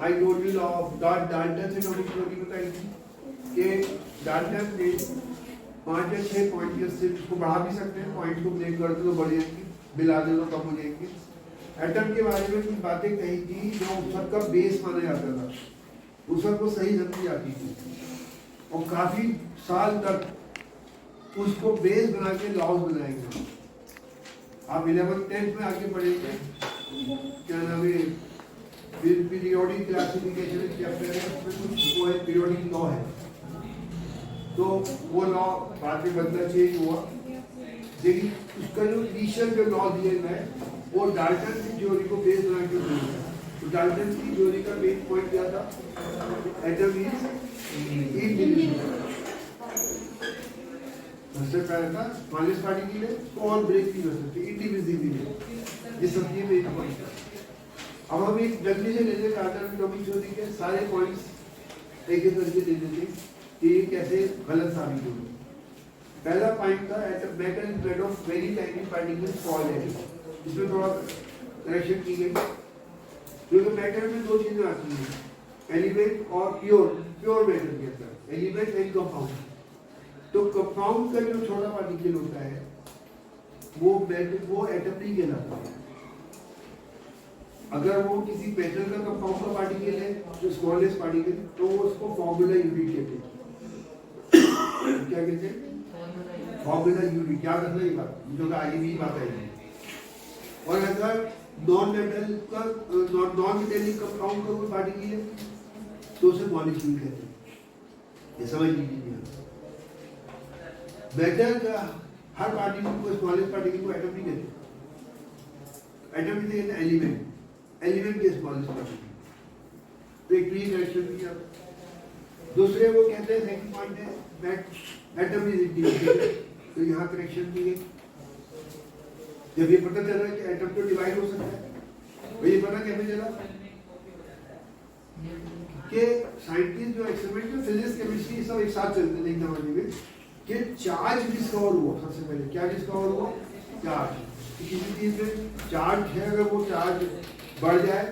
I told you law of Dalton से topic theory बताई थी कि डाल्टन ने 5 या 6 पॉइंट से इसको बढ़ा भी सकते हैं, पॉइंट को ब्रेक कर दो तो बढ़ जाएंगे, मिला दे तो कम हो जाएंगे। एटम के बारे में कुछ बातें कही थी जो उस सबका बेस माना जाता था, उस सबको सही समझी जाती थी और काफी साल तक उसको बेस बना के लॉज बनाए गए। आप 11th 10th में आगे पढ़ेंगे, क्या नाम है, पीरियोडिक क्लासिफिकेशन चैप्टर है, उसमें कुछ वो है पीरियोडिक लॉ है, तो वो लॉ बाद में बदला, चेंज हुआ, लेकिन उसका जो इनिशियल जो लॉ दिया गया है वो डाल्टन की थ्योरी को बेस बना के दिया गया। तो डाल्टन की थ्योरी का मेन पॉइंट क्या था, एटम इज इंडिविजुअल। सबसे पहले था स्मॉलेस्ट पार्टिकल है, उसको और ब्रेक नहीं कर सकते, इंडिविजिबल है, ये समझिए मेन पॉइंट। अब हम एक जल्दी से ले लेते डाल्टन एटॉमिक थ्योरी के सारे पॉइंट्स एक एक करके ले लेते कि ये कैसे गलत साबित होगा। पहला पॉइंट था atom matter is made of very tiny particles called atom. इसमें थोड़ा करेक्शन की गई, क्योंकि मैटर में दो चीजें आती हैं, एलिमेंट और प्योर मैटर के अंदर, एलिमेंट एंड कंपाउंड। तो कंपाउंड का जो छोटा पार्टिकल होता है वो एटम नहीं कहलाता है। अगर वो किसी मेटल का कंपाउंड का पार्टिकल है, जो स्मॉलेस्ट पार्टिकल, तो वो उसको फॉर्मूला यूनिट कहते हैं। क्या कहते हैं? Formula unit. क्या करना ये बात, जो आगे भी बात आएगी। और अगर नॉन मेटल का नॉन मेटेलिक कंपाउंड का कोई पार्टिकल है तो उसे मॉलिक्यूल कहते हैं। ये समझ लीजिए, मेटल का हर पार्टिकल को, स्मॉलेस्ट पार्टिकल को एटम नहीं कहते। एटम कहते हैं एलिमेंट, एलिमेंट के स्मॉलेस्ट पार्टिकल। तो एक प्री करेक्शन भी है। दूसरे वो कहते हैं, सेकंड पॉइंट है एटम इज इंडिविजुअल, तो यहाँ करेक्शन की है। जब ये पता चला कि एटम तो डिवाइड हो सकता है, तो ये पता कैसे चला कि साइंटिस्ट जो एक्सपेरिमेंट में फिजिक्स केमिस्ट्री सब एक साथ चलते थे एक जमाने में, कि चार्ज डिस्कवर हुआ। सबसे पहले क्या डिस्कवर हुआ? चार्ज। किसी चीज में चार्ज है, अगर वो चार्ज बढ़ जाए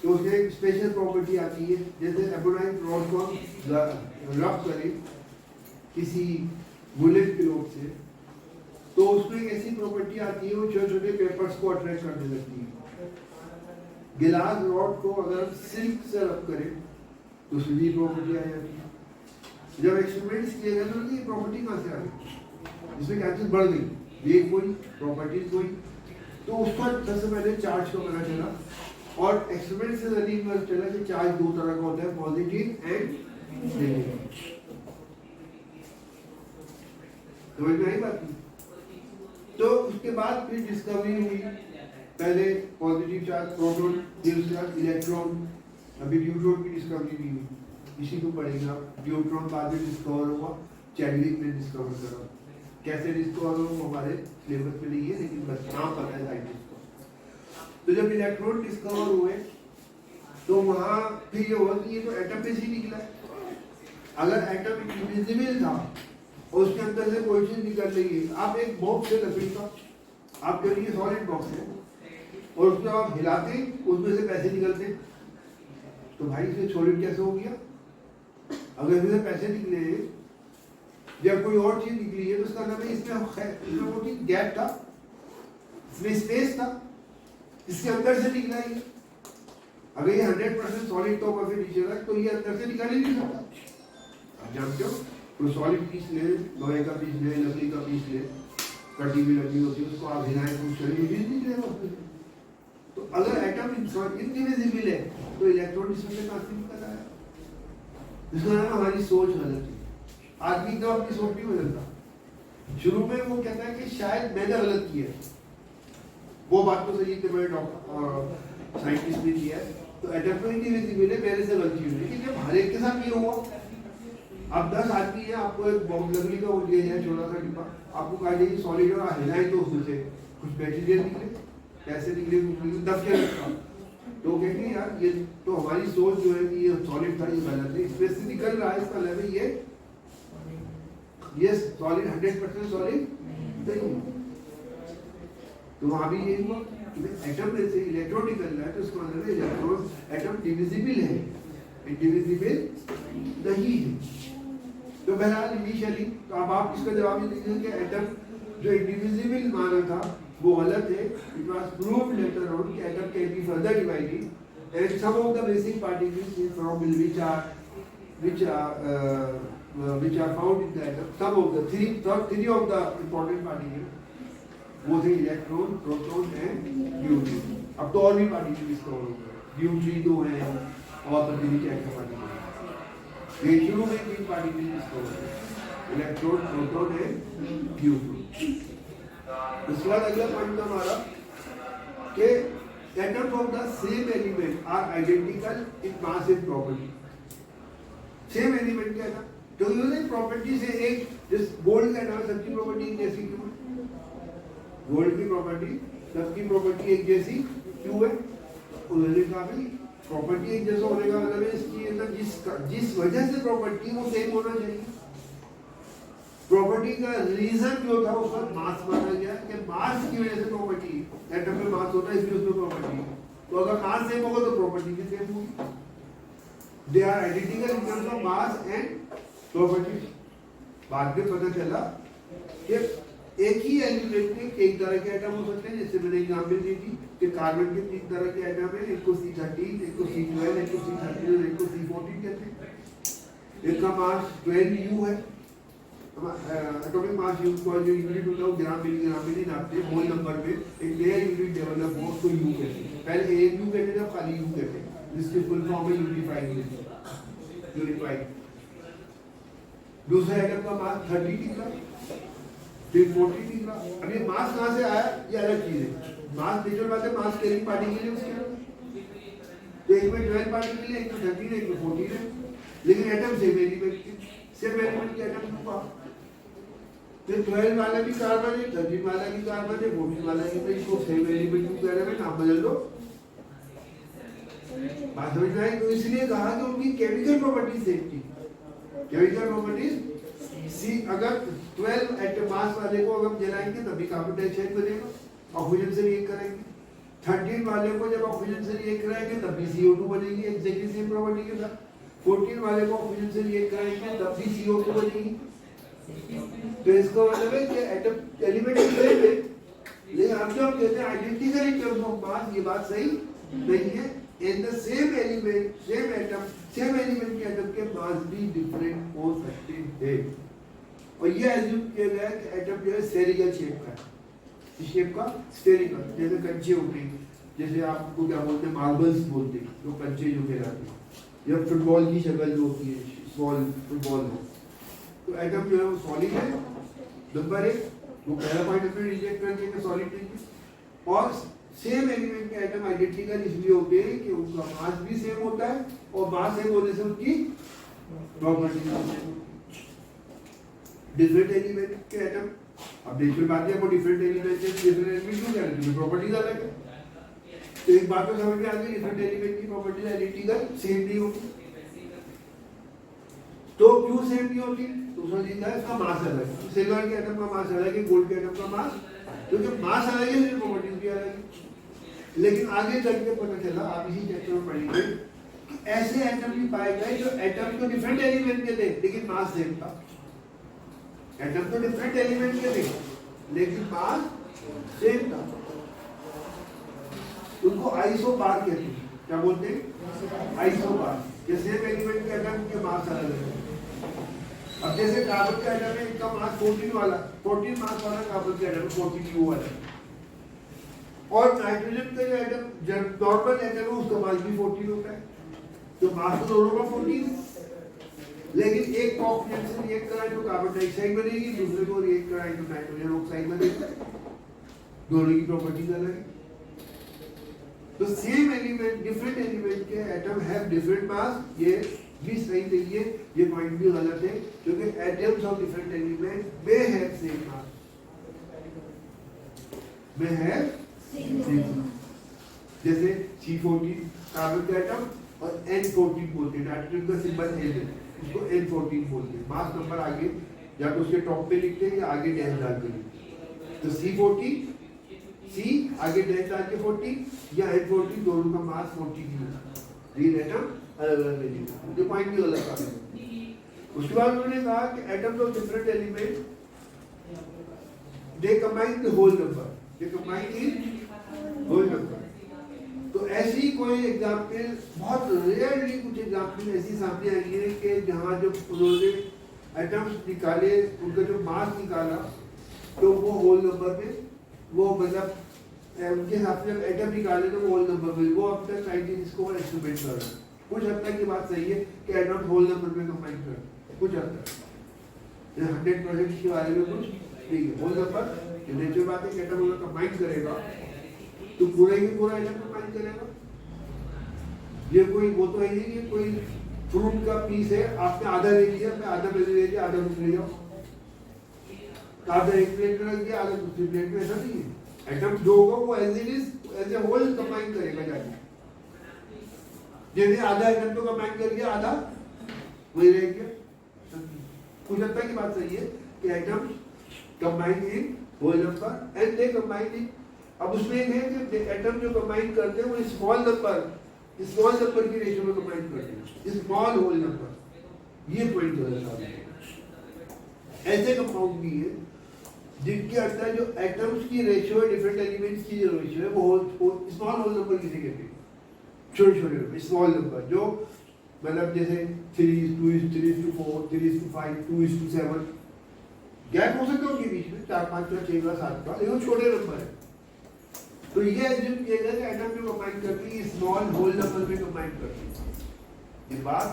तो उसमें एक स्पेशल प्रॉपर्टी आती है, जैसे एबोनाइट रॉड को रब करें किसी बुलेट के रोड से, तो उसमें एक ऐसी प्रॉपर्टी आती है, वो छोटे छोटे पेपर्स को अट्रैक्ट करने लगती है। गिलास रॉड को अगर सिल्क से रब करें तो उसमें भी प्रॉपर्टी आ जाती है। जब एक्सपेरिमेंट्स किए गए तो ये प्रॉपर्टी कहाँ से आ गई, इसमें क्या चीज बढ़ गई, ये कोई प्रॉपर्टीज कोई, तो उसका सबसे पहले चार्ज का पता चला। और एक्सपेरिमेंट से जरिए पता चला कि चार्ज दो तरह का होता है, पॉजिटिव एंड नेगेटिव। समझ में आई बात? तो उसके बाद फिर डिस्कवरी हुई, पहले पॉजिटिव चार्ज प्रोटॉन, फिर उसके बाद इलेक्ट्रॉन, अभी न्यूट्रॉन की डिस्कवरी भी हुई, इसी को पढ़ेगा। न्यूट्रॉन बाद में डिस्कवर हुआ, चैडविक ने डिस्कवर करा। कैसे डिस्कवर हुआ हमारे सिलेबस में नहीं है, लेकिन बस नाम पता है साइंटिस्ट को। तो जब इलेक्ट्रॉन डिस्कवर हुए तो वहां फिर ये हुआ कि ये तो एटम में से निकला है। अगर एटम इनविजिबल था और उसके अंदर से कोई चीज निकल रही है, आप एक बॉक्स है लकड़ी का, आप कह रही है सॉलिड बॉक्स है, और उसको आप हिलाते उसमें से पैसे निकलते, तो भाई इसे सॉलिड कैसे हो गया? अगर इसमें पैसे निकले जब कोई और चीज निकली है तो उसका मतलब इसमें वो चीज गैप था, इसमें स्पेस था, इसके अंदर से निकला ही। अगर ये 100% सॉलिड तो फिर नीचे रहा, तो ये अंदर से निकल ही नहीं सकता। आप जानते हो, तो सॉलिड पीस ले, लोहे का पीस ले, लकड़ी का पीस ले, कटी हुई लकड़ी होती है, उसको आप हिलाएं तो शरीर भी निकलेगा उसमें। तो अगर एटम इनविजिबल है तो इलेक्ट्रॉन इसमें से काफी निकल आया। इसका नाम हमारी सोच गलत है। आदमी का अपनी सोच नहीं बदलता। शुरू में वो कहता है कि शायद मैंने गलत किया, वो बात तो सही है, बड़े डॉक्टर साइंटिस्ट ने किया है, तो एटम तो इनविजिबल है, मेरे से गलती हुई। लेकिन जब हर एक के साथ ये हुआ, आप 10 आदमी है, आपको एक बॉक्स लकड़ी का वो दिया जाए छोटा सा डिब्बा, आपको कहा जाए सॉलिड और हिलाए तो उसमें से कुछ मटेरियल निकले, कैसे निकले, दब के रखा, तो कहेंगे यार ये तो हमारी सोच जो है कि ये सॉलिड था, ये गलत है, इसमें से निकल रहा है, इसका मतलब ये सॉलिड 100% सॉलिड नहीं। तो वहां भी यही हुआ। एटम में से इलेक्ट्रॉन निकल रहा है तो इसका मतलब है इलेक्ट्रॉन एटम डिविजिबल है, इंडिविजिबल नहीं है। तो बहरहाल इनिशियली तो अब आप इसका जवाब ये दीजिए कि एटम जो इंडिविजिबल माना था वो गलत है। It was proved later on कि atom can be further divided and some of the basic particles from which are found in the atom, some of the three of the important particles वो थे electron, proton and neutron. अब तो और भी particle discover हो गए, neutrino है और तो भी क्या क्या पार्टिकल ये शुरू में तीन पार्टिकल डिस्कवर हुए, इलेक्ट्रॉन, प्रोटॉन एंड न्यूट्रॉन। उसके बाद अगला पॉइंट हमारा कि atoms of the same element are identical in mass and property. Same element क्या था तो यूनिक प्रॉपर्टी से एक जिस गोल्ड का नाम सबकी प्रॉपर्टी एक जैसी क्यों है, गोल्ड की प्रॉपर्टी सबकी प्रॉपर्टी एक जैसी क्यों है, उन्होंने कहा भाई प्रॉपर्टी एक जैसा होने का मतलब है इसकी मतलब जिस वजह से प्रॉपर्टी वो सेम होना चाहिए। प्रॉपर्टी का रीजन जो था उसका मास माना गया कि मास की वजह से प्रॉपर्टी, एटम में मास होता है इसलिए उसमें प्रॉपर्टी है, तो अगर मास सेम होगा तो प्रॉपर्टी भी सेम होगी। They are identical in terms of mass and property। बाद में पता चला कि एक ही एलिमेंट में एक तरह के एटम हो सकते हैं, जैसे मैंने एग्जांपल दी थी कि कार्बन के तीन तरह के एटम हैं, एक को C13, एक को C12, एक को C13 और एक को C14 कहते हैं। एक का मास 12U है, एटॉमिक मास यूनिट को जो यूनिट होता है वो ग्राम मिलीग्राम में नहीं नापते, होल नंबर में एक नया यूनिट डेवलप हो उसको U कहते हैं। पहले एक U कहते थे, खाली U कहते हैं, जिसकी फुल फॉर्म है यूनिफाइड। दूसरा एटम का मास 30 निकला, फिर 40 निकला। अब ये मास कहाँ से आया ये अलग चीज है, मास नेचुरल बात है, मास कैरिंग पार्टिकल है उसके, तो एक में 12 पार्टिकल है, एक में 13 है, एक में 14 है, लेकिन एटम सेम एलिमेंट के एटम हुआ। फिर 12 वाला भी कार्बन है, 13 वाला भी कार्बन है, 14 वाला भी, तो इसको सेम एलिमेंट क्यों कह रहे हैं, नाम बदल दो। बात समझ में आई? तो इसलिए कहा कि उनकी केमिकल प्रॉपर्टीज सेम थी। केमिकल प्रॉपर्टीज सी अगर 12 एटम मास वाले को अगर जलाएंगे तभी कार्बन डाइऑक्साइड बनेगा, ऑक्सीजन से रिएक्ट करेंगे। 13 वाले को जब ऑक्सीजन से रिएक्ट कराएंगे तब भी CO2 बनेगी, एग्जैक्टली सेम प्रॉपर्टी के साथ। 14 वाले को ऑक्सीजन से रिएक्ट कराएंगे तब भी CO2 बनेगी। तो इसका मतलब है कि एटम एलिमेंट सेम है, लेकिन हम जो कहते हैं identical in terms of mass, ये बात सही नहीं है। In the same element, same atom, same element के एटम के मास भी डिफरेंट हो सकते हैं। और ये एज्यूम किया गया कि एटम जो है स्फेरिकल शेप का है, इस शेप का स्फेरिकल, जैसे कंचे होते हैं, जैसे आपको क्या बोलते हैं मार्बल्स बोलते हैं, जो कंचे जो कहलाते हैं, या फुटबॉल की शक्ल जो होती है, स्मॉल फुटबॉल में, तो एटम जो है वो सॉलिड है। नंबर एक, वो पहला पॉइंट अपने रिजेक्ट कर देंगे सॉलिड नहीं है। और सेम एलिमेंट के एटम आइडेंटिकल इसलिए होते हैं कि उनका मास भी सेम होता है और मास सेम होने से उनकी प्रॉपर्टीज डिफरेंट एलिमेंट के एटम, अब नेचुरल बात है वो डिफरेंट एलिमेंट है, डिफरेंट एलिमेंट क्यों कह रहे हैं, प्रॉपर्टीज अलग है। तो एक बात तो समझ में आ गई, डिफरेंट एलिमेंट की प्रॉपर्टीज आइडेंटिकल सेम नहीं होती। तो क्यों सेम नहीं होती, दूसरा चीज है इसका मास अलग है। सिल्वर के एटम का मास अलग है, गोल्ड के एटम का मास, क्योंकि मास अलग है इसलिए प्रॉपर्टीज भी अलग है। लेकिन आगे चल के पता चला, आप इसी चैप्टर में पढ़ेंगे कि ऐसे एटम भी पाए गए जो एटम तो डिफरेंट एलिमेंट के थे लेकिन मास सेम था। एटम तो डिफरेंट एलिमेंट के थे लेकिन मास सेम था। उनको आइसोबार कहते हैं। क्या बोलते हैं? आइसोबार। ये सेम एलिमेंट के एटम के मास अलग है। अब जैसे कार्बन का एटम है, इसका मास 14 वाला, 14 मास वाला कार्बन का एटम 14U वाला, और नाइट्रोजन का जो एटम जब नॉर्मल एटम है उसका मास भी 14 होता है, तो मास तो दोनों का 14, लेकिन एक को ऑक्सीजन से रिएक्ट कराए तो कार्बन डाइऑक्साइड बनेगी, दूसरे को रिएक्ट कराए तो नाइट्रोजन ऑक्साइड बनेगा, दोनों की प्रॉपर्टीज अलग है। तो सेम एलिमेंट डिफरेंट एलिमेंट के एटम हैव डिफरेंट मास, ये भी सही नहीं है, ये पॉइंट भी गलत है, क्योंकि atoms of different element may have same mass, may have जैसे C14 कार्बन का एटम और N14 बोलते हैं, नाइट्रोजन का सिंबल N है, उसको N14 बोलते हैं। मास नंबर आगे या तो उसके टॉप पे लिखते हैं या आगे डैश डाल के लिखते हैं। तो C14 C आगे डैश डाल के 40 या N40 दोनों का मास 40 किलो। ये एटम अलग अलग वैल्यू, ये पॉइंट भी अलग था। उसके बाद उन्होंने कहा कि atoms of different element they combine the whole number, they combine in whole number. तो ऐसी कोई एग्जांपल, बहुत रेयरली कुछ एग्जांपल ऐसी सामने आई है कि जहां जो उन्होंने एटम्स निकाले, उनका जो मास निकाला, तो वो होल नंबर में, वो मतलब उनके हिसाब से जब एटम निकाले तो वो होल नंबर में, वो अब तक साइंटिस्ट को एक्सपेरिमेंट कर रहे हैं। कुछ हद तक की बात सही है कि एटम होल नंबर में कंबाइन कर, कुछ हद तक 100% के बारे में कुछ नहीं है। होल नंबर नेचुरल बात है कि एटम अगर कंबाइन करेगा तो पूरा ही पूरा एटम कंबाइन करेगा। ये कोई वो तो है नहीं, ये कोई फ्रूट का पीस है, आपने आधा ले लिया, मैं आधा पहले ले लिया, आधा दूसरे ले जाओ, आधा एक प्लेट में रख दिया, आधा दूसरी प्लेट में, ऐसा नहीं है। एटम जो होगा वो as it is as a whole combine करेगा जाके। जैसे आधा एटम तो कंबाइन कर दिया, आधा वही रह गया। कुछ हद तक की बात सही है कि atom combine in whole number and they combine in. अब उसमें एक है कि एटम जो कंबाइन करते हैं वो स्मॉल नंबर की रेशियो में कंबाइन करते हैं, स्मॉल होल नंबर। ये पॉइंट जो है, ऐसे कंपाउंड भी है जिनके अंदर जो एटम्स की रेशियो है, डिफरेंट एलिमेंट्स की जो रेशियो है, वो स्मॉल होल नंबर किसे कहते हैं? छोटे छोटे स्मॉल नंबर, जो मतलब जैसे 3:2:3:4 3:5 2:7 गैप हो सकता है उनके बीच में, 4 5 6 7 का, लेकिन छोटे नंबर है। तो ये एज्यूम किया गया कि एटम जो कंबाइन करती है स्मॉल होल नंबर में कंबाइन करती है। ये बात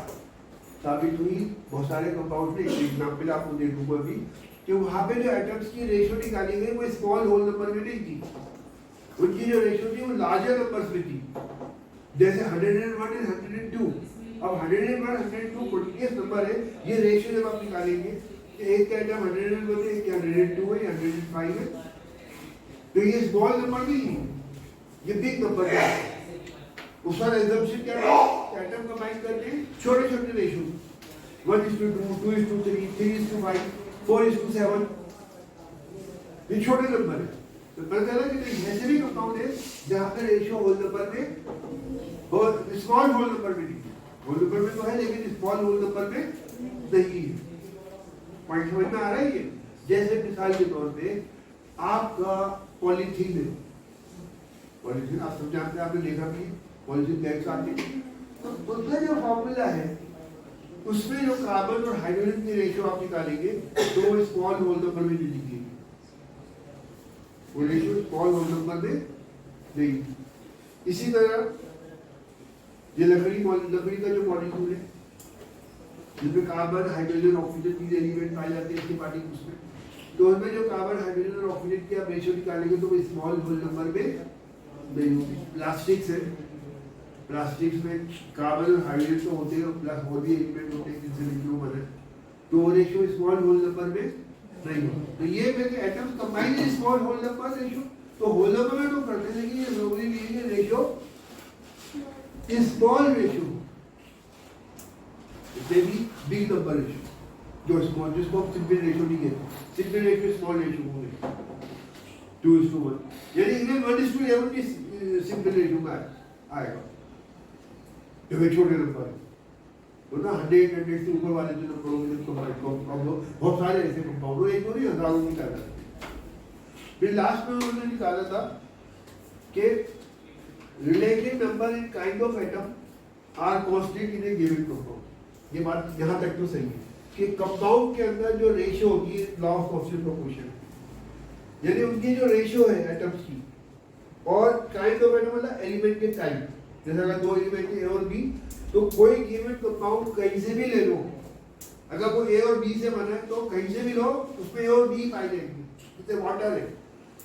साबित हुई बहुत सारे कंपाउंड में। एक एग्जांपल आपको दे दूंगा अभी कि वहां पे जो एटम्स की रेशियो निकाली गई वो स्मॉल होल नंबर में नहीं थी, उनकी जो रेशियो थी वो लार्जर नंबर्स में थी, जैसे 101 और 102। अब 101 102 कंटीन्यूअस नंबर है, ये रेशियो जब आप निकालेंगे एक का एटम 101 है, एक 102 है, 105 है, तो ये स्मॉल नंबर नहीं है, ये बिग नंबर है। उसका एजम्पशन क्या है? एटम कंबाइन करके छोटे छोटे रेशियो 1:2 2:3 3:5 4:7, ये छोटे नंबर है। तो पता चला कि ऐसे भी कंपाउंड है जहां पे रेशियो होल नंबर में और स्मॉल होल नंबर में नहीं, होल नंबर में तो है लेकिन स्मॉल होल नंबर में नहीं है। पॉइंट समझ में आ रहा है ये? जैसे मिसाल के तौर पे आपका पॉलीथीन है, पॉलीथीन आप सब जानते हैं, आपने देखा भी पॉलीथीन बैग्स आते हैं, तो उसका जो फॉर्मूला है उसमें जो कार्बन और हाइड्रोजन की रेशियो आप निकालेंगे तो वो स्मॉल होल नंबर में लिखिए, वो रेशियो स्मॉल होल नंबर में नहीं। इसी तरह ये लकड़ी का जो मॉलिक्यूल है जिसमें कार्बन हाइड्रोजन ऑक्सीजन तीन एलिमेंट पाए जाते हैं इसके पार्टिकल्स में, तो उसमें जो कार्बन हाइड्रोजन और ऑक्सीजन की आप रेशियो निकालेंगे तो वो स्मॉल होल नंबर में नहीं होगी। प्लास्टिक्स है, प्लास्टिक्स में कार्बन और हाइड्रोजन तो होते हैं प्लस और भी एलिमेंट होते हैं जिनसे लिक्विड बने, तो वो रेशियो स्मॉल होल नंबर में नहीं होगा। तो ये में atoms combine in small whole number ratio, तो होल नंबर में तो करते हैं कि ये जरूरी नहीं है कि रेशियो स्मॉल रेशियो, इसमें भी बिग नंबर रेशियो जो स्मॉल, जिसको हम सिंपल रेशियो नहीं कहते, सिंपल रेशियो स्मॉल रेशियो होंगे 2:1, यानी इवन 1:11 की सिंपल रेशियो में आएगा जो वे छोटे नंबर है, तो ना 100 से ऊपर वाले जो नंबर होंगे कंपाउंड, बहुत सारे ऐसे कंपाउंड, एक तो नहीं हजारों की तादाद। फिर लास्ट में उन्होंने निकाला था कि relative number in kind of atom are constant in a given compound. ये बात यहाँ तक तो सही है कि कंपाउंड के अंदर जो रेशियो होगी लॉ ऑफ कांस्टेंट प्रोपोर्शन, यानी उनकी जो रेशियो है एटम्स की और काइंड ऑफ एटम मतलब एलिमेंट के टाइप, जैसे अगर दो एलिमेंट ए और बी, तो कोई गिवन कंपाउंड कहीं से भी ले लो, अगर वो ए और बी से बना है तो कहीं से भी लो उसमें ए और बी पाई जाएगी। जैसे वाटर है,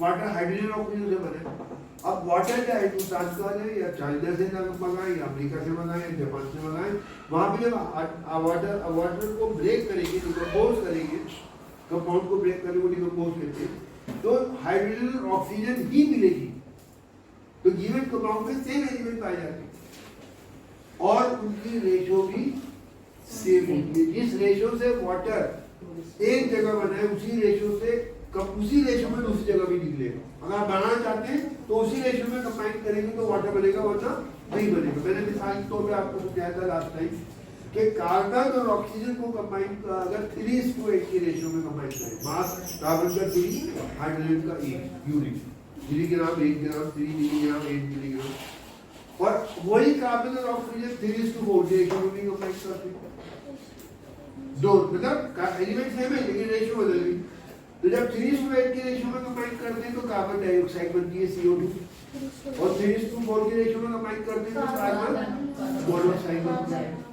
वाटर हाइड्रोजन और ऑक्सीजन से बना है। अब वाटर क्या है, हिंदुस्तान का है या चाइना से मंगाए या अमेरिका से मंगाए या जापान से मंगाए, वहाँ पे जब वाटर को ब्रेक करेंगे, डिकम्पोज करेंगे, कंपाउंड को ब्रेक करने को डिकम्पोज कहते हैं, तो हाइड्रोजन और ऑक्सीजन ही मिलेगी। तो गिवन कंपाउंड में सेम एलिमेंट पाए जाते हैं और उनकी रेशियो भी सेम होती है। जिस रेशियो से वाटर एक जगह बना है उसी रेशियो से उसी रेशो में दूसरी जगह भी निकलेगा। अगर आप बनाना चाहते हैं तो उसी रेशो में कंबाइन करेंगे तो वाटर बनेगा, वरना नहीं बनेगा। मैंने मिसाल के तौर पे आपको समझाया था लास्ट टाइम कि कार्बन और ऑक्सीजन को कंबाइन अगर 3:8 की रेशो में कंबाइन करें, मास कार्बन का 3, हाइड्रोजन का 1 यूनिट, मिलीग्राम 1 ग्राम, 3 मिलीग्राम 1 मिलीग्राम, और वही कार्बन और ऑक्सीजन 3:4 की रेशो में भी कंबाइन करते हैं। दो मतलब एलिमेंट सेम है लेकिन रेशो बदल गई। तो जब 3:8 की रेशो में कंबाइन करते हैं तो कार्बन डाइऑक्साइड बनती है CO2, और 3:4 की रेशो में कंबाइन करते हैं तो कार्बन मोनोऑक्साइड बनती है।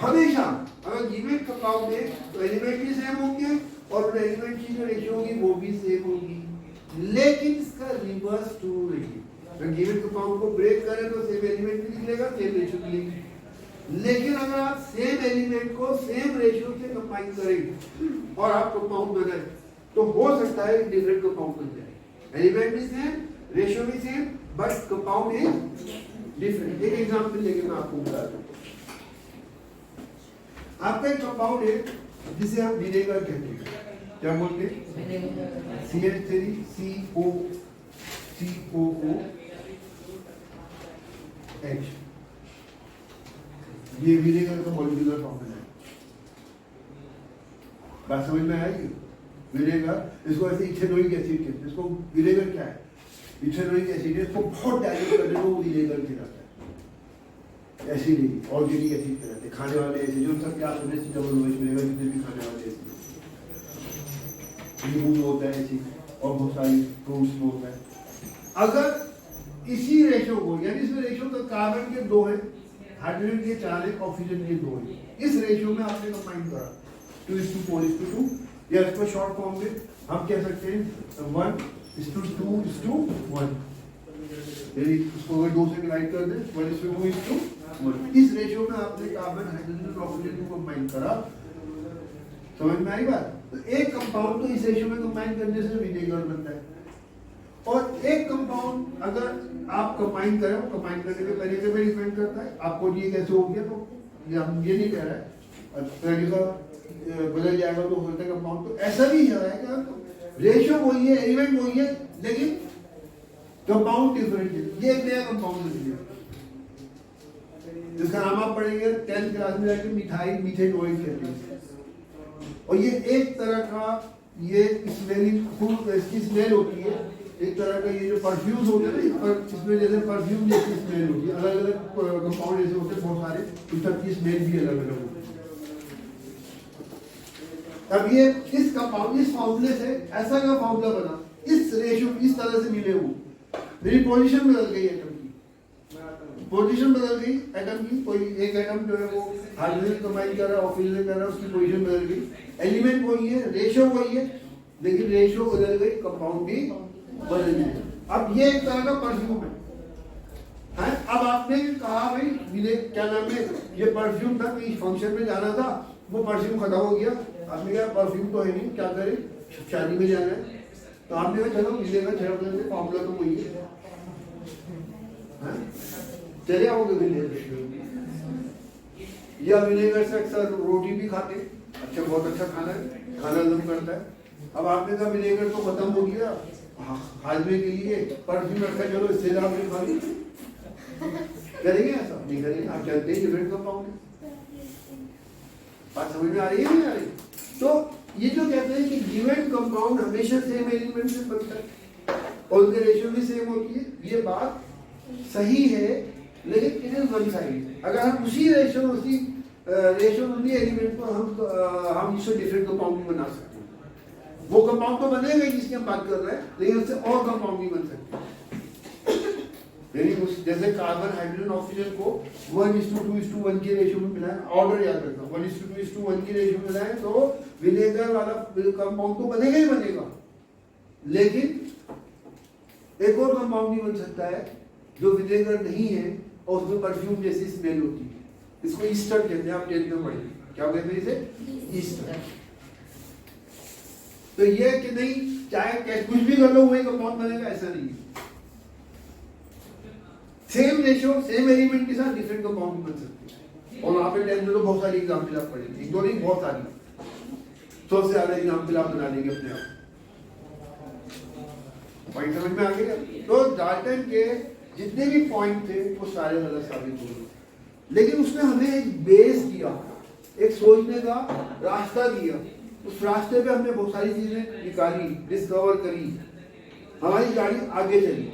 हमेशा अगर गिवन कंपाउंड है तो एलिमेंट भी सेम होंगे और एलिमेंट की जो रेशो होगी वो भी सेम होगी, लेकिन इसका रिवर्स ट्रू नहीं है। अगर गिवन कंपाउंड को ब्रेक करें तो सेम एलिमेंट भी निकलेगा, सेम रेशो मिलेगी। लेकिन अगर आप सेम एलिमेंट को सेम रेशियो से कंबाइन करेंगे और आप कंपाउंड बनाए तो हो सकता है डिफरेंट कंपाउंड बन जाए। एलिमेंट भी सेम, रेशियो भी same, but compound is different. एक एग्जांपल लेके मैं आपको बता दूं। आपका एक कंपाउंड है जिसे हम विनेगर कहते हैं। क्या बोलते हैं? CH3COOH। ये विनेगर का मॉलिक्यूलर फॉर्मूला है। बात समझ में आएगी? विनेगर, इसको ऐसे इथेनोइक एसिड कहते हैं। इसको विनेगर क्या है? इथेनोइक एसिड है, इसको बहुत डाइल्यूट कर देते वो विनेगर कहलाता है। एसिड ही ऑर्गेनिक एसिड कहलाते हैं। खाने वाले एसिड जो सब क्या सुने से डबल ओएच मिलेगा जितने भी खाने वाले एसिड, नींबू में होता है एसिड और बहुत सारी फ्रूट्स में होता है। अगर इसी रेशो को, यानी इसमें रेशो तो कार्बन के 2 है, हाइड्रोजन के 4 है, ऑक्सीजन के 2 है, इस रेशियो में आपने कंबाइन करा 2:4:2, या इसको शॉर्ट फॉर्म में हम कह सकते हैं 1:2:1। यदि इसको अगर 2 से डिवाइड कर दें 1:2:1। इस रेशियो में आपने कार्बन, हाइड्रोजन और ऑक्सीजन को कंबाइन करा। समझ में आई बात? तो एक कंपाउंड तो इस रेशियो में कंबाइन करने से विनेगर बनता है, और एक कंपाउंड अगर आप कंबाइन करें, कंबाइन करने के तरीके पे डिपेंड करता है। आपको ये कैसे हो गया तो हम ये नहीं कह रहे हैं तरीका बदल जाएगा तो होता है कंपाउंड। तो ऐसा भी है कि रेशियो वही है, एलिमेंट वही है, लेकिन कंपाउंड डिफरेंट है। ये एक नया कंपाउंड है जिसका नाम आप पढ़ेंगे 10th क्लास में जाके मिथाइल मीथेन ऑयल कहते हैं। और ये एक तरह का ये स्मेलिंग, इसकी स्मेल होती है एक तरह का। ये जो परफ्यूम्स होते हैं ना, इसमें जैसे परफ्यूम जैसी स्मेल होती है, अलग अलग कंपाउंड जैसे होते हैं बहुत सारे, इन सबकी स्मेल भी अलग अलग होती है। अब ये इस कंपाउंड, इस फॉर्मूले से ऐसा का फॉर्मूला बना, इस रेशियो इस तरह से मिले हुए, मेरी पोजीशन बदल गई एटम की, पोजीशन बदल गई एटम की। कोई एक एटम जो है वो हाइड्रोजन कंबाइन कर रहा है, ऑक्सीजन कर रहा है, उसकी पोजीशन बदल गई। एलिमेंट वही है, रेशियो वही है, लेकिन रेशियो बदल गई, कंपाउंड भी बदल गई। अब ये एक तरह का परफ्यूम है। अब आपने कहा भाई क्या नाम है, ये परफ्यूम था, कहीं फंक्शन में जाना था, वो परफ्यूम खत्म हो गया। आपने कहा परफ्यूम तो है नहीं, क्या करें, शादी में जाना है, तो आपने कहा चलो विनेगर छिड़क लेंगे, फॉर्मूला तो वही है, चले आओगे विनेगर। या विनेगर से अक्सर रोटी भी खाते, अच्छा बहुत अच्छा खाना है, खाना हजम करता है। अब आपने कहा विनेगर तो खत्म हो गया, हाजमे के लिए परफ्यूम रखा, चलो इससे आप नहीं खा ली, करेंगे ऐसा? नहीं करेंगे। आप जानते हैं डिफरेंट कंपाउंड है। बात समझ में आ रही है नहीं आ रही? तो ये जो कहते हैं कि गिवन कंपाउंड हमेशा सेम एलिमेंट से बनता है और उनके रेशियो भी सेम होती है, ये बात सही है, लेकिन इट इज वन साइड। अगर हम उसी रेशियो उसी एलिमेंट को हम इससे डिफरेंट कंपाउंड भी बना सकते हैं। वो कंपाउंड तो बनेगा ही जिसकी हम बात कर रहे हैं, लेकिन उससे और कंपाउंड भी बन सकते हैं। जैसे कार्बन, हाइड्रोजन, ऑक्सीजन को 1:2:1 की रेशियो में मिलाएं, ऑर्डर याद रखना, 1:2:1 की रेशियो में मिलाएं तो विनेगर वाला कंपाउंड तो बनेगा ही बनेगा, लेकिन एक और कंपाउंड भी बन सकता है जो विनेगर नहीं है और उसमें परफ्यूम जैसी स्मेल होती है। इसको ईस्टर कहते हैं, आप 10th में पढ़ेंगे। क्या कहते हैं इसे? ईस्टर। तो ये कि नहीं, चाहे कुछ भी कर लो वही कंपाउंड बनेगा, ऐसा नहीं है। सेम रेशियो, सेम एलिमेंट के साथ डिफरेंट कंपाउंड बन सकते हैं। और वहां पे 10th में तो बहुत सारी एग्जाम्पल आप पढ़ेंगे, एक दो नहीं बहुत सारी, 100 से ज्यादा एग्जाम्पल आप बना लेंगे अपने आप। पॉइंट समझ में आ गया? तो डाल्टन के जितने भी पॉइंट थे वो सारे गलत साबित हो गए, लेकिन उसने हमें एक बेस दिया, एक सोचने का रास्ता दिया। उस रास्ते पे हमने बहुत सारी चीजें निकाली, डिस्कवर करी, हमारी गाड़ी आगे चली।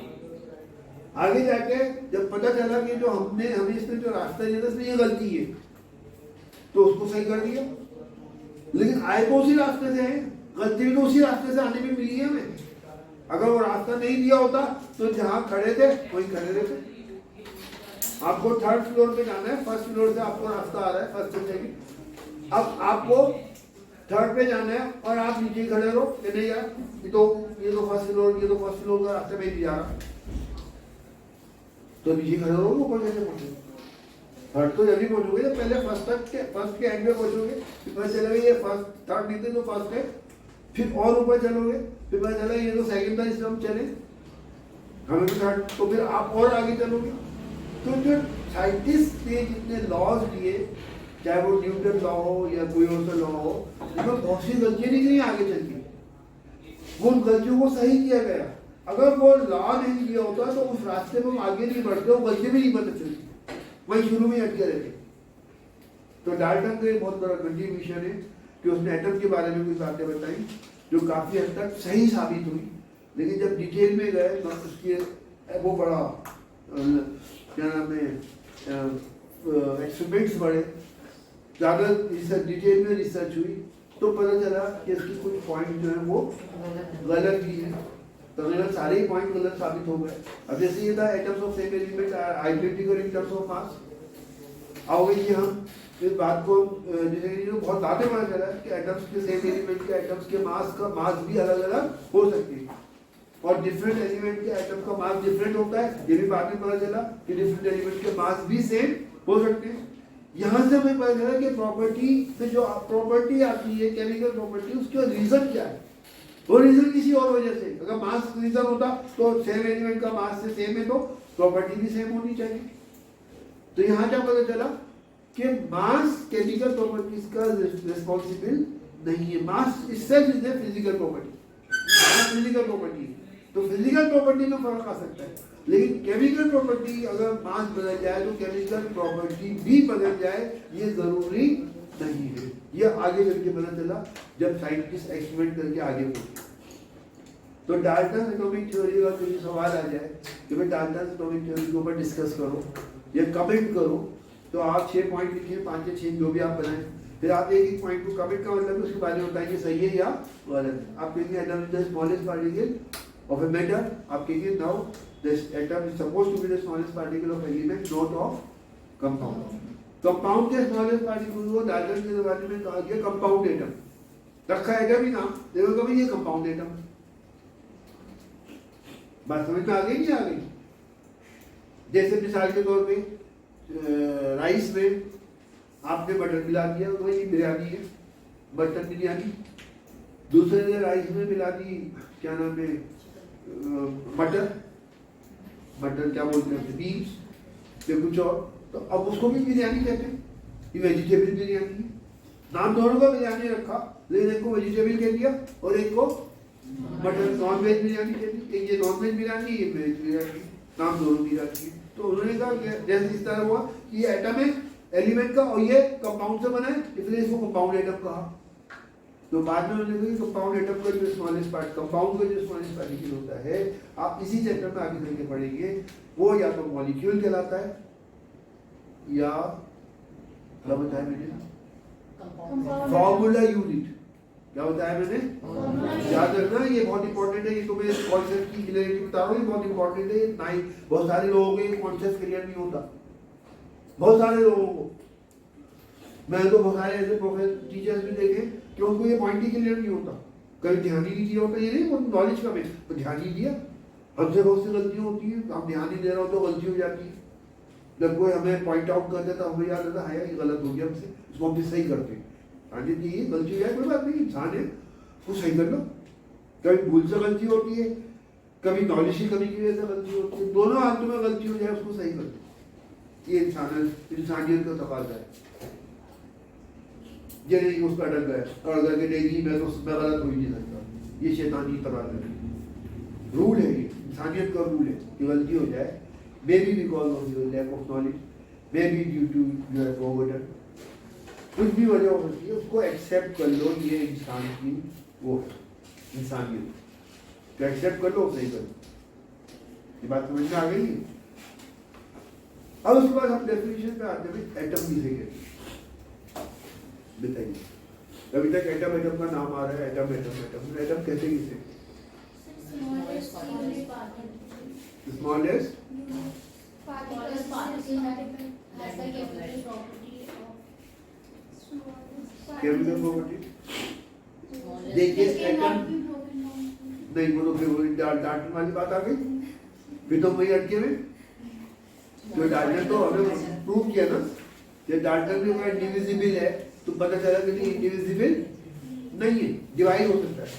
आगे जाके जब पता चला कि जो हमें इसने जो रास्ता दिया था इसमें ये गलती है, तो उसको सही कर दिया। लेकिन आए तो उसी रास्ते से है, गलती भी तो उसी रास्ते से आने में मिली है हमें। अगर वो रास्ता नहीं दिया होता तो जहां खड़े थे वहीं खड़े रहते। आपको थर्ड फ्लोर पे जाना है, फर्स्ट फ्लोर से आपको रास्ता आ रहा है, फर्स्ट से सेकंड। अब आपको थर्ड पे जाना है और आप नीचे खड़े रहो कि नहीं यार ये तो फर्स्ट फ्लोर का रास्ते में ही जा रहा, तो नीचे खड़े रहो, ऊपर कैसे पहुंचोगे? थर्ड तो जब भी पहुंचोगे तो पहले फर्स्ट के एंड में पहुंचोगे, फिर पता चलेगा ये फर्स्ट, थर्ड नहीं थे तो फर्स्ट है, फिर और ऊपर चलोगे, फिर पता चला ये तो सेकंड था इसलिए हम चले, हमें तो थर्ड, तो फिर आप और आगे चलोगे। तो जो साइंटिस्ट ने जितने लॉज दिए, चाहे वो न्यूटन लॉ हो या कोई और सा लॉ हो, इसमें बहुत सी गलतियां निकली आगे चल के, वो उन गलतियों को सही किया गया। अगर वो लॉ नहीं दिया होता तो उस रास्ते में हम आगे नहीं बढ़ते, वो गलती भी नहीं पता चलती, वही शुरू में अटके रहते। तो डाल्टन का एक बहुत बड़ा कंट्रीब्यूशन है कि उसने एटम के बारे में कुछ बातें बताई जो काफी हद तक सही साबित हुई, लेकिन जब डिटेल में गए तो उसके वो बड़ा क्या नाम है एक्सपेरिमेंट्स बढ़े, ज़्यादा रिसर्च डिटेल में रिसर्च हुई, तो पता चला कि इसकी कुछ पॉइंट जो है वो गलत भी है। तकरीबन सारे ही पॉइंट गलत साबित हो गए। अब जैसे ये था atoms of same element identical in terms of mass, आओगे कि हम इस बात को जैसे जो बहुत बातें पता चला कि एटम्स के सेम एलिमेंट के एटम्स के मास भी अलग अलग हो सकते हैं, और डिफरेंट एलिमेंट के एटम का मास डिफरेंट होता है, ये भी बाद में पता चला कि डिफरेंट एलिमेंट के मास भी सेम हो सकते हैं। यहाँ से हमें पता चला कि प्रॉपर्टी से जो प्रॉपर्टी आती है, केमिकल प्रॉपर्टी, उसका रीजन क्या है? वो रीजन किसी और वजह से, अगर मास रीजन होता तो सेम एलिमेंट का मास से सेम है तो प्रॉपर्टी भी सेम होनी चाहिए। तो यहाँ क्या पता चला कि मास केमिकल प्रॉपर्टीज का रिस्पॉन्सिबल नहीं है, मास itself is a physical property, physical property. तो फिजिकल प्रॉपर्टी में फर्क आ सकता है, लेकिन केमिकल प्रॉपर्टी अगर मास बदल जाए तो केमिकल प्रॉपर्टी भी बदल जाए, ये जरूरी नहीं है। ये आगे चल के पता चला जब साइंटिस्ट एक्सपेरिमेंट करके आगे बढ़े। तो डाल्टन एटॉमिक थ्योरी का कोई सवाल आ जाए कि भाई डाल्टन एटॉमिक थ्योरी के ऊपर डिस्कस करो या कमेंट करो, तो आप 6 पॉइंट लिखिए, 5 या 6 जो भी आप बनाएं, फिर आप एक पॉइंट को कमेंट का मतलब उसके बारे में बताइए सही है या गलत है। आप कहेंगे atom is the smallest particle of a metal, आप कहेंगे now this atom is supposed to be the smallest particle of element not of compound. Compound के स्मॉलेस्ट पार्टिकल को डाल्टन के जमाने में कहा गया कंपाउंड एटम, रखा एटम ही नाम, देखो कभी ये कंपाउंड एटम। बात समझ में आ गई नहीं आ गई? जैसे मिसाल के तौर पे राइस में आपने बटर मिला दिया तो वही बिरयानी है, बटर बिरयानी। दूसरे ने राइस में मिला दी क्या नाम है मटर क्या बोलते हैं बीन्स या कुछ और, तो अब उसको भी बिरयानी कहते हैं। ये वेजिटेबल बिरयानी है, नाम दोनों का बिरयानी रखा, लेकिन एक को वेजिटेबल कह दिया और एक को मटन नॉन वेज बिरयानी कह दी। एक ये नॉन वेज बिरयानी, ये वेज बिरयानी, नाम दोनों की रखी है। तो उन्होंने कहा जैसे इस तरह हुआ कि ये एटम है एलिमेंट का और ये कंपाउंड से बना है, इसलिए इसको कंपाउंड एटम कहा। तो बाद में उन्होंने कहा कि कंपाउंड एटम का जो स्मॉलेस्ट पार्ट, कंपाउंड का जो स्मॉलेस्ट पार्टिकल होता है, आप इसी चैप्टर में आगे चल के पढ़ेंगे, वो या तो मॉलिक्यूल कहलाता है या क्या बताया मैंने, फॉर्मूला यूनिट। क्या बताया मैंने, याद रखना, ये बहुत इंपॉर्टेंट है। ये तो मैं कॉन्सेप्ट की क्लियरिटी बता रहा हूँ, ये बहुत इंपॉर्टेंट है। नहीं, बहुत सारे लोगों को ये कॉन्सेप्ट क्लियर नहीं होता, बहुत सारे लोगों को। मैं तो बहुत सारे ऐसे प्रोफेसर टीचर्स भी देखे कि उनको ये पॉइंट ही क्लियर नहीं होता, कभी ध्यान ही नहीं दिया होता। ये नहीं नॉलेज कम है तो ध्यान ही दिया, हमसे बहुत सी गलतियाँ होती है, हम ध्यान नहीं दे रहा हो तो गलती हो जाती है। जब कोई हमें पॉइंट आउट कर देता हमें याद आता है ये गलत हो गया हमसे, इसको हम भी सही करते हैं। हाँ जी, ये गलती है, कोई बात नहीं, इंसान है, उसको सही कर लो। कभी भूल से गलती होती है, कभी नॉलेज की कमी की वजह से गलती होती है, दोनों हाथों में गलती हो जाए उसको सही कर दो। ये इंसानियत का तकाजा है। ये नहीं उसका डर गया और अगर नहीं मैं तो मैं गलत हो ही नहीं सकता, ये शैतानी तकाजा है। रूल है, ये इंसानियत का रूल है कि गलती हो जाए, may be because of your lack of knowledge, may be due to you have forgotten, कुछ भी वजह हो सकती है, उसको एक्सेप्ट कर लो, ये इंसान की वो है इंसानियत, तो एक्सेप्ट कर लो, सही कर लो। ये बात समझ में आ गई है? अब उसके बाद हम डेफिनेशन पे आते हैं, एटम किसे कहते हैं बताइए। अभी तक एटम एटम का नाम आ रहा है, एटम एटम एटम, एटम कहते किसे? Smallest chemical property. देखिए एटम नहीं, वो तो फिर डाल्टन वाली बात आ गई, फिर तो वही अटके में, जो डाल्टन तो हमने प्रूव किया ना कि डाल्टन में इंडिविजिबल है, तो पता चला कि नहीं इंडिविजिबल नहीं है, डिवाइड हो सकता है।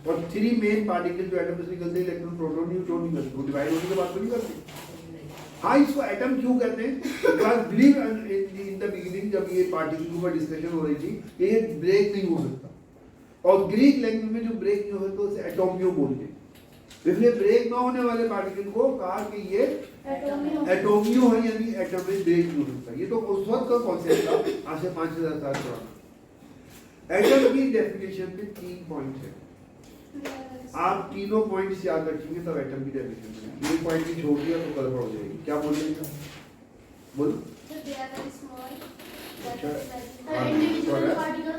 और 3 मेन पार्टिकल जो एटम से निकलते हैं, इलेक्ट्रॉन प्रोटॉन न्यूट्रॉन निकलते, वो डिवाइड होने की बात नहीं करते। हाँ, इसको एटम क्यों कहते हैं? Because believe in the beginning, जब ये पार्टिकल के ऊपर डिस्कशन हो रही थी, ये ब्रेक नहीं हो सकता, और ग्रीक लैंग्वेज में जो ब्रेक नहीं हो सकता उसे एटोमियो बोलते हैं। इसलिए ब्रेक ना होने वाले पार्टिकल को कहा कि ये एटोमियो है, यानी एटम में ब्रेक नहीं हो सकता। ये तो उस वक्त का कॉन्सेप्ट था, आज से 5000 साल पुराना। एटम की डेफिनेशन पे 3 पॉइंट है, आप तीनों पॉइंट्स याद रखेंगे तब एटम की डेफिनेशन है। एक पॉइंट भी छोड़ दिया तो गड़बड़ हो जाएगी। क्या बोल रहे हैं? बोलो।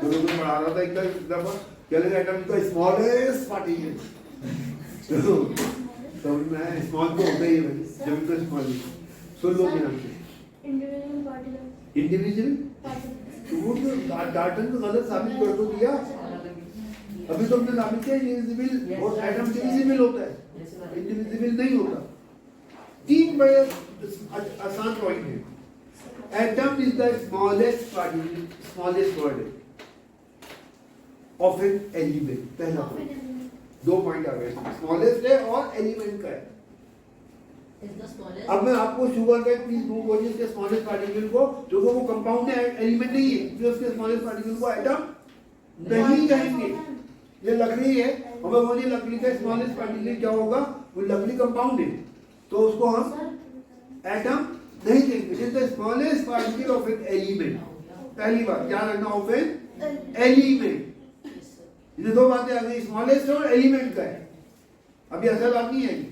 तो पढ़ा रहा था एक दफा, क्या लगा एटम का स्मॉलेस्ट पार्टिकल, तो मैं स्मॉल तो होता ही है भाई, जब तो स्मॉल सुन लो ध्यान से। इंडिविजुअल वो डाल्टन को गलत साबित कर तो दिया, अभी तो हमने साबित किया इंडिविजिबल, और एटम डिविजिबल होता है, इंडिविजिबल नहीं होता। 3 बड़े आसान पॉइंट है। Atom is the smallest particle, smallest word of an element. पहला पॉइंट, 2 पॉइंट आ गए, स्मॉलेस्ट है और एलिमेंट का है। अब मैं आपको शुगर का एक पीस दूंगा जिसके स्मॉलेस्ट पार्टिकल को, जो वो कंपाउंड है, एलिमेंट नहीं है, जो उसके स्मॉलेस्ट पार्टिकल को एटम नहीं कहेंगे। ये लकड़ी है, और मैं बोलिए लकड़ी का स्मॉलेस्ट पार्टिकल क्या होगा? वो लकड़ी कंपाउंड है, तो उसको हम एटम नहीं कहेंगे। It is the smallest particle of an element. पहली बात क्या रखना, ऑफ एन एलिमेंट। ये 2 बातें आ गई, स्मॉलेस्ट और एलिमेंट का है। अभी असल बात नहीं है,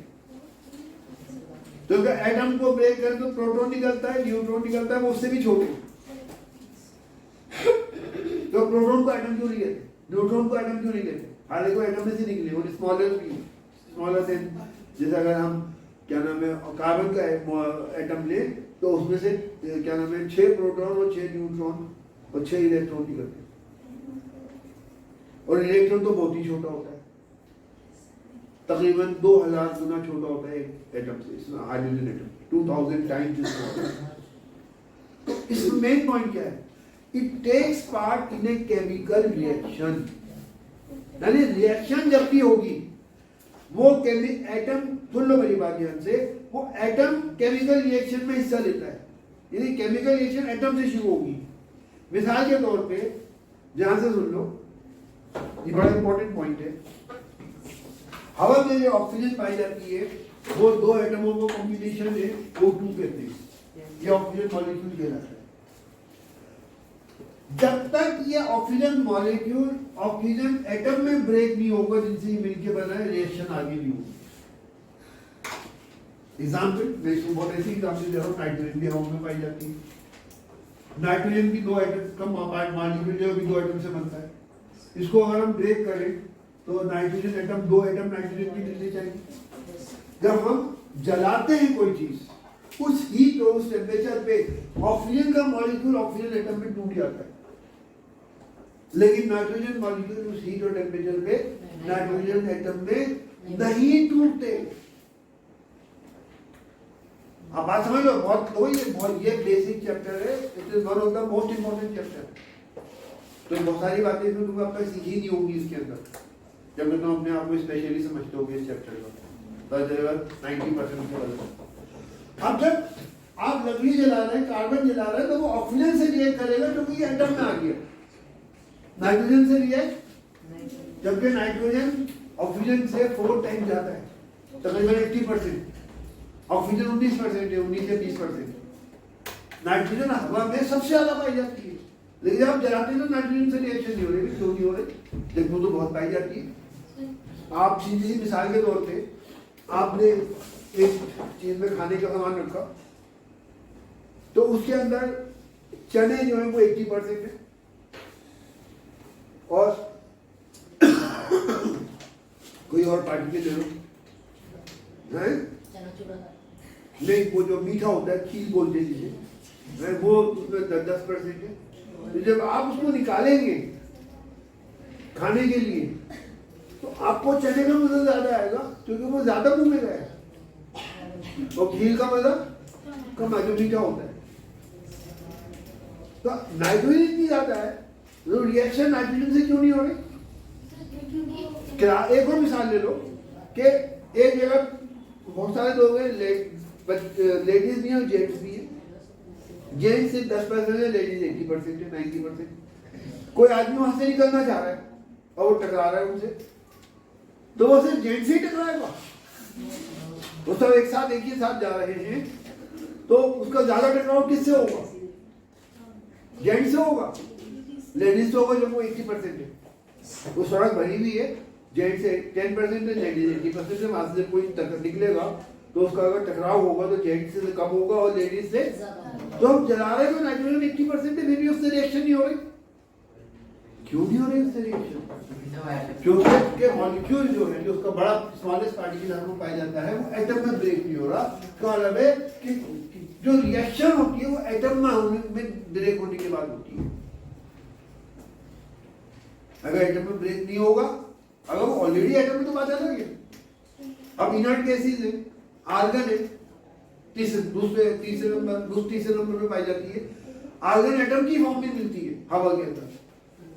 तो एटम को ब्रेक करें तो प्रोटॉन निकलता है, न्यूट्रॉन निकलता है, वो उससे भी छोटे। तो प्रोटॉन को एटम क्यों नहीं कहते, न्यूट्रॉन को एटम क्यों नहीं कहते? हालांकि वो एटम में से निकले, वो स्मॉलर से, जैसे अगर हम क्या नाम है कार्बन का एटम ले, तो उसमें से क्या नाम है 6 प्रोटॉन और 6 न्यूट्रॉन और 6 इलेक्ट्रॉन निकलते हैं, और इलेक्ट्रॉन तो बहुत ही छोटा होता है, तकरीबन 2000 गुना छोटा होता है एटम से, हाइड्रोजन एटम 2000 टाइम्स। तो इसमें मेन पॉइंट क्या है? It takes part in a chemical reaction, यानी रिएक्शन जब भी होगी वो एटम, सुन लो मेरी बात ध्यान से, वो एटम केमिकल रिएक्शन में हिस्सा लेता है, यानी केमिकल रिएक्शन एटम से शुरू होगी। मिसाल के तौर पे ध्यान से सुन लो, ये बड़ा इंपॉर्टेंट पॉइंट है। हवा में जो ऑक्सीजन पाई जाती है वो 2 एटमों को कॉम्बिनेशन है, O2 कहते हैं, ये ऑक्सीजन मॉलिक्यूल कहलाता है। जब तक ये ऑक्सीजन मॉलिक्यूल ऑक्सीजन एटम में ब्रेक नहीं होगा जिनसे मिलकर बना है, रिएक्शन आगे नहीं होगी। एग्जाम्पल मैं इसको बहुत ऐसी एग्जाम्पल दे रहा हूँ, नाइट्रोजन भी हवा में पाई जाती है। नाइट्रोजन की 2 एटम कम मॉलिक्यूल जो भी 2 एटम से बनता है, इसको अगर हम ब्रेक करें तो नाइट्रोजन एटम 2 एटम नाइट्रोजन की मिलनी चाहिए। जब हम जलाते हैं कोई चीज, उस हीट और उस टेम्परेचर पे ऑक्सीजन का मॉलिक्यूल ऑक्सीजन एटम में टूट जाता है, लेकिन नाइट्रोजन मॉलिक्यूल उस हीट और टेम्परेचर पे नाइट्रोजन एटम में नहीं टूटते। आप बात समझ लो, बहुत ये बेसिक चैप्टर है, it is one of the most important chapter. तो बहुत सारी बातें इसमें तुम आपका सीखी नहीं होगी इसके अंदर, जब तक तुम अपने आप को स्पेशली समझते होगे इस चैप्टर को, तो 90% से ज्यादा। अब जब आप लकड़ी जला रहे हैं, कार्बन जला रहे हैं, तो वो ऑक्सीजन से रिएक्ट करेगा क्योंकि ये एटम में आ गया। नाइट्रोजन से रिएक्ट, जबकि नाइट्रोजन ऑक्सीजन से 4 टाइम ज्यादा है, तकरीबन 80%, ऑक्सीजन 19% है, 19 से 20%। नाइट्रोजन हवा में सबसे ज्यादा पाई जाती है, लेकिन आप जलाते हैं तो नाइट्रोजन से रिएक्शन नहीं हो रही। क्यों नहीं हो रही? जबकि वो तो बहुत पाई जाती है। आप सीधी सी मिसाल के तौर पे आपने एक चीज में खाने का सामान रखा, तो उसके अंदर चने जो है वो 80% है, और कोई और पार्टी ले लो, हैं? नहीं, वो जो मीठा होता है, खीर बोलते हैं जिसे, वो उसमें 10% है। तो जब आप उसको निकालेंगे खाने के लिए, तो आपको चने का मजा ज्यादा आएगा, क्योंकि वो ज्यादा मुंह में गया, और खीर का मजा कम है जो मीठा होता है। तो नाइट्रोजन इतनी ज्यादा है, तो रिएक्शन नाइट्रोजन से क्यों नहीं हो रही? एक और मिसाल ले लो कि एक जगह बहुत सारे लोग हैं, लेडीज भी हैं और जेंट्स भी हैं। जेंट्स सिर्फ 10% है, लेडीज 80% है, 90%। कोई आदमी वहां से निकलना चाह रहा है और वो टकरा रहा है उनसे, तो वो सिर्फ जेंट्स ही टकराएगा। वो सब एक साथ एक ही साथ जा रहे हैं, तो उसका ज्यादा टकराव किससे होगा? जेंट्स से होगा, लेडीज से होगा, जब वो 80% है। वो सड़क भरी हुई है, जेंट्स से 10% है, लेडीज 80% है। वहां से कोई निकलेगा तो उसका अगर टकराव होगा तो जेंट्स से कम होगा और लेडीज से। तो हम जला रहे हैं, नाइट्रोजन 80% है, फिर भी उससे रिएक्शन नहीं हो रही। क्यों नहीं हो रही उससे रिएक्शन? क्योंकि मॉलिक्यूल जो है, जो उसका बड़ा स्मॉलेस्ट पार्टिकल हमको पाया जाता है, वो एटम में ब्रेक नहीं हो रहा। इसका मतलब है कि जो रिएक्शन होती है वो एटम में ब्रेक होने के बाद होती है। अगर एटम में ब्रेक नहीं होगा, अगर वो ऑलरेडी एटम में, तो बात अलग है। अब इनर्ट गैसेस है, आर्गन है, तीसरे नंबर पे पाई जाती है। आर्गन एटम की फॉर्म में मिलती है हवा के अंदर,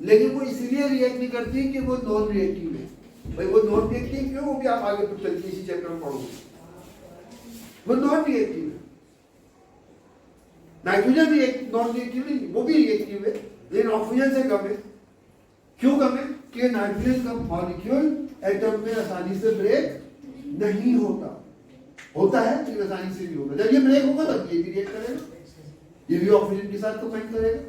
लेकिन वो इसलिए रिएक्ट नहीं करती कि वो नॉन रिएक्टिव है। भाई वो नॉन रिएक्टिव क्यों? वो भी आप आगे चल के इसी चैप्टर में पढ़ोगे। वो नॉन रिएक्टिव है। नाइट्रोजन भी एक नॉन रिएक्टिव नहीं, वो भी रिएक्टिव है, लेकिन ऑक्सीजन से कम है। क्यों कम है? कि नाइट्रोजन का मॉलिक्यूल एटम में आसानी से ब्रेक नहीं होता। होता है लेकिन आसानी से नहीं होता। जब ये ब्रेक होगा तब ये भी रिएक्ट करेगा, ये भी ऑक्सीजन के साथ कंबाइन करेगा।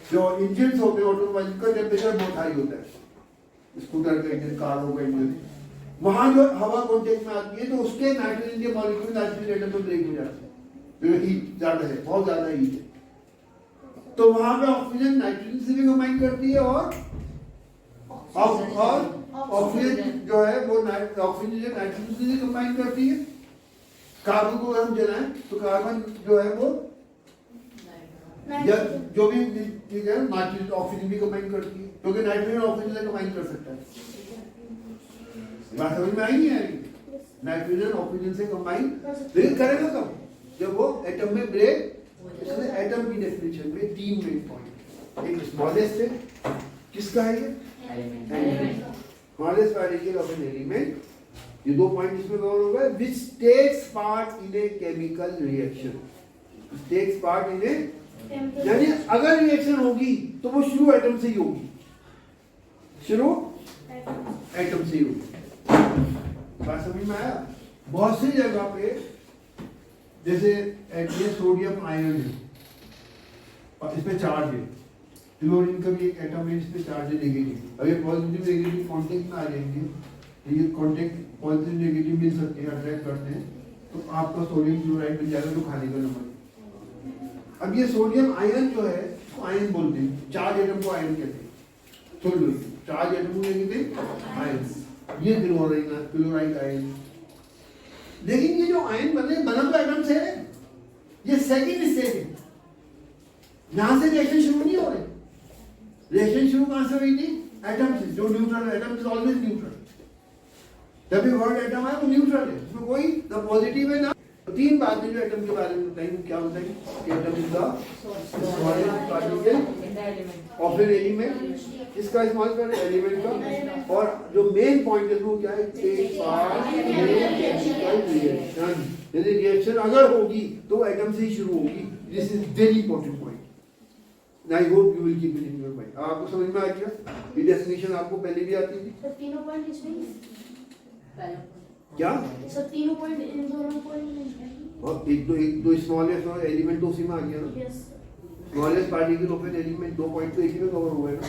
जो इंजन होते हैं ऑटोमोबाइल का टेम्परेचर बहुत हाई होता है, स्कूटर का इंजन, कारों का इंजन, वहां जो हवा कॉन्टेक्ट में आती है तो उसके नाइट्रोजन के मॉलिक्यूल नाइट्रोजन एटम में ब्रेक हो जाते हैं। हीट ज्यादा है, बहुत ज्यादा हीट है, तो वहां पे ऑक्सीजन नाइट्रोजन से भी कंबाइन करती है, और ऑक्सीजन जो है वो ऑक्सीजन नाइट्रोजन से भी कंबाइन करती है। कार्बन को हम जलाएं तो कार्बन जो है वो जो भी चीज है नाइट्रोजन ऑक्सीजन भी कंबाइन करती है, क्योंकि नाइट्रोजन ऑक्सीजन से कंबाइन कर सकता है। बात समझ में आई नहीं आएगी? नाइट्रोजन ऑक्सीजन से कंबाइन लेकिन करेगा कब? जब वो एटम में ब्रेक। इसलिए एटम की डेफिनेशन में 3 मेन पॉइंट। एक स्मॉलेस्ट है, किसका है ये? Smallest particle of an element. ये 2 पॉइंट इसमें कवर होगा। Which takes part in a chemical reaction. Takes part in a, यानी अगर रिएक्शन होगी तो वो शुरू एटम से ही होगी, शुरू एटम से ही होगी। बात समझ में आया? बहुत सी जगह पे, जैसे ये सोडियम आयन है और इसमें चार्ज है, क्लोरीन का भी एक एटम है, इस पे चार्ज है नेगेटिव। अगर पॉजिटिव नेगेटिव कांटेक्ट में आ जाएंगे, ये कांटेक्ट पॉजिटिव नेगेटिव मिल सकते हैं, अट्रैक्ट करते हैं, तो आपका सोडियम क्लोराइड मिल जाएगा, जो खाने का नंबर। अब ये सोडियम आयन जो है उसको आयन बोलते हैं, चार्ज एटम को आयन कहते हैं। सुन लो, चार्ज एटम को कहते हैं आयन। ये क्लोराइड आयन। लेकिन ये जो आयन बना तो एटम से है, ये सेकंड स्टेज है, यहां से रिएक्शन शुरू नहीं हो रही। रिएक्शन शुरू कहां से हुई थी? एटम से, जो neutral. Atom is always neutral. जब भी वर्ड एटम है वो न्यूट्रल है, उसमें कोई ना पॉजिटिव है ना। 3 बातें जो एटम के बारे में बताएंगे। क्या बताएंगे? Atom is the smallest particle of an element. इसका स्मॉल कर एलिमेंट का। और जो मेन पॉइंट है वो क्या है? Take part in chemical reaction. यदि रिएक्शन अगर होगी तो एटम से ही शुरू होगी। This is very important point. I hope you will keep it in your mind. आपको समझ में आ गया? ये डेफिनेशन आपको पहले भी आती थी। तीनों पॉइंट इसमें क्या सब तीनों पॉइंट इन दोनों पॉइंट नहीं है। और एक दो स्मॉलेस्ट और एलिमेंट तो उसी में आ गया ना। Yes smallest particle of an element 2 point तो इसी में कवर हुए ना।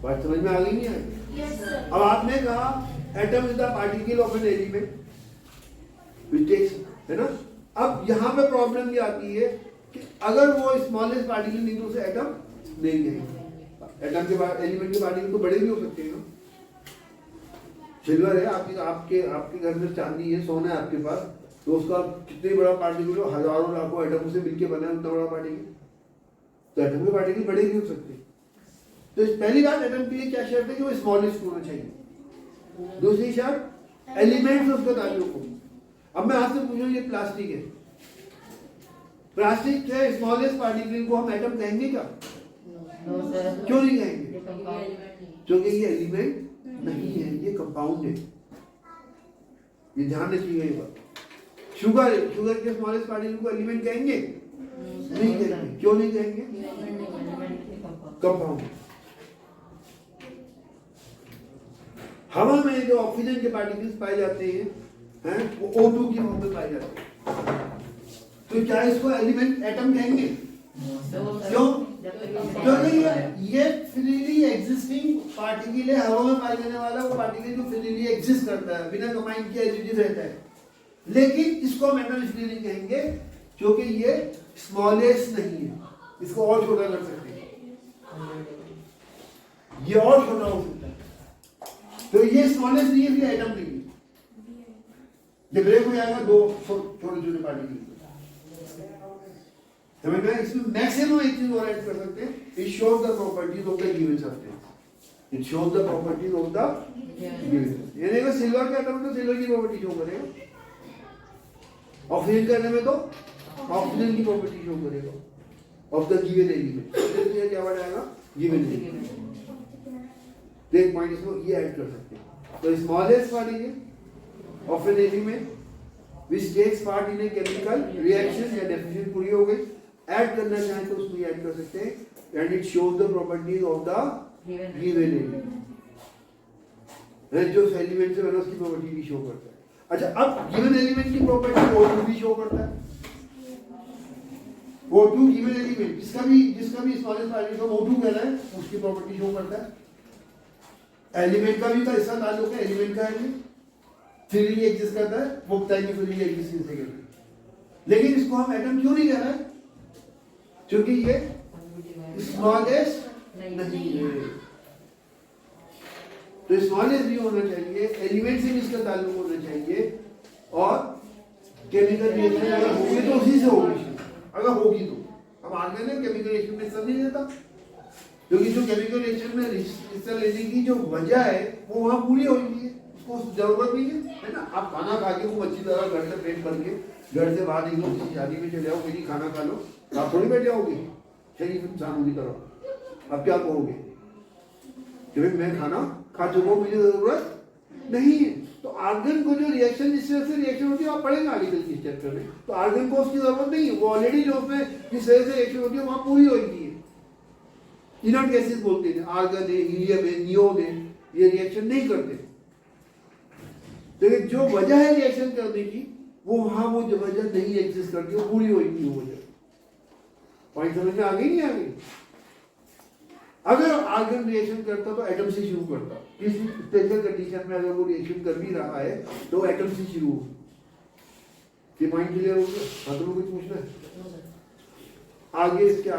बात समझ में आ गई नहीं आई? Yes sir. अब आपने कहा atom is the particle of an element which takes, है ना। अब यहाँ पे प्रॉब्लम ये आती है कि अगर वो स्मॉलेस्ट पार्टिकल नहीं तो उसे एटम नहीं कहेंगे। एटम के बाद एलिमेंट के पार्टिकल तो बड़े भी हो सकते हैं ना। सिल्वर है आपके घर में, चांदी है, सोना है आपके पास, तो उसका कितने बड़ा पार्टिकल हो, हजारों लाखों एटम से मिलकर बना है उतना बड़ा पार्टिकल, तो एटम के पार्टिकल बड़े भी हो सकते हैं। तो पहली बात, एटम के लिए क्या शर्त है कि वो स्मॉलेस्ट होना चाहिए। दूसरी शर्त, एलिमेंट्स उसका ताल्लुक हो। अब मैं आपसे पूछूं, ये प्लास्टिक है, प्लास्टिक के स्मॉलेस्ट पार्टिकल को हम एटम कहेंगे क्या? क्यों नहीं कहेंगे? क्योंकि ये एलिमेंट नहीं है, ये कंपाउंड है। ये ध्यान रखिएगा ये बात। शुगर है, शुगर के स्मॉलेस्ट पार्टिकल को एलिमेंट कहेंगे? नहीं कहेंगे। क्यों नहीं कहेंगे? कंपाउंड। हवा में जो ऑक्सीजन के पार्टिकल्स पाए जाते हैं वो O2 की फॉर्म में पाए जाते हैं, तो क्या इसको एलिमेंट एटम कहेंगे? क्यों? क्योंकि ये फ्रीली एग्जिस्टिंग पार्टिकल है, हवा में पाए जाने वाला वो पार्टिकल जो फ्रीली एग्जिस्ट करता है, बिना कंबाइन किए एज इट इज रहता है। लेकिन इसको हम एटम इसलिए नहीं कहेंगे क्योंकि ये स्मॉलेस्ट नहीं है, इसको और छोटा कर सकते हैं, ये और छोटा हो सकता है। तो ये स्मॉलेस्ट नहीं है, इसलिए एटम नहीं है। जब ब्रेक हो जाएगा दो छोटे छोटे पार्टिकल, समझ में? इसमें मैक्सिमम एक चीज और ऐड कर सकते हैं, it shows the properties of the given substance. It shows the properties of the given. ये देखो सिल्वर के एटम में तो सिल्वर की प्रॉपर्टी शो करेगा, ऑक्सीजन के एटम में तो ऑक्सीजन की प्रॉपर्टी शो करेगा ऑफ द गिवन एलिमेंट। तो क्या वर्ड आएगा? Given element. तो एक पॉइंट इसमें ये ऐड कर सकते हैं। तो smallest particle of an element which takes part in a chemical reaction या definition पूरी हो गई। ऐड करना चाहें तो उसमें ऐड कर सकते हैं and it shows the properties of the given element, जो एलिमेंट से बना उसकी प्रॉपर्टी भी शो करता है। अच्छा, अब गिवन एलिमेंट की प्रॉपर्टी O2 भी शो करता है। O2 गिवन एलिमेंट जिसका भी स्मॉलेस्ट पार्टिकल को O2 कहना है, उसकी प्रॉपर्टी शो करता है। एलिमेंट का भी का इसका ताल्लुक है, एलिमेंट का एलिमेंट फ्रीली एग्जिस्ट करता है, वो बताएंगे फ्रीली एग्जिस्ट कैसे करता है। लेकिन इसको हम एटम क्यों नहीं कह रहे? क्योंकि ये स्मॉलेस्ट नहीं है। तो स्मॉलेस्ट भी होना चाहिए, एलिमेंट से भी इसका ताल्लुक होना चाहिए, और केमिकल रिएक्शन अगर होगी तो उसी से होगी, अगर होगी तो। अब आगे ना केमिकल रिएक्शन में हिस्सा नहीं लेता, क्योंकि जो केमिकल रिएक्शन में हिस्सा लेने की जो वजह है वो वहां पूरी हो गई है, उसको जरूरत नहीं है ना। आप खाना खा के खूब अच्छी तरह घर से पेट भर के घर से बाहर निकलो, किसी शादी में चले जाओ, कहीं खाना खा लो, आप थोड़ी बैठ जाओगे शरीफ इंसानों की तरह। अब क्या कहोगे कि भाई मैं खाना खा चुका हूँ, मुझे जरूरत नहीं है। तो आर्गन को जो रिएक्शन जिस तरह से रिएक्शन होती है आप पढ़ेंगे आगे चल के इस चैप्टर में, तो आर्गन को उसकी जरूरत नहीं है, वो ऑलरेडी जो उसमें जिस तरह से रिएक्शन होती है वहां पूरी हो गई है। इनर्ट गैसेस बोलते हैं, आर्गन है, हीलियम है, नियोन है, ये रिएक्शन नहीं करते। लेकिन जो वजह है रिएक्शन करने की वो वहां वो जो वजह नहीं एग्जिस्ट करती, वो पूरी हो गई वो वजह। पॉइंट समझ में आ गई नहीं आ गई? अगर आर्गन रिएक्शन करता तो एटम से शुरू करता, किसी स्पेशल कंडीशन में अगर वो रिएक्शन कर भी रहा है तो एटम से शुरू हो। ये पॉइंट क्लियर हो गया? मतलब कुछ पूछना है आगे इसके आगे?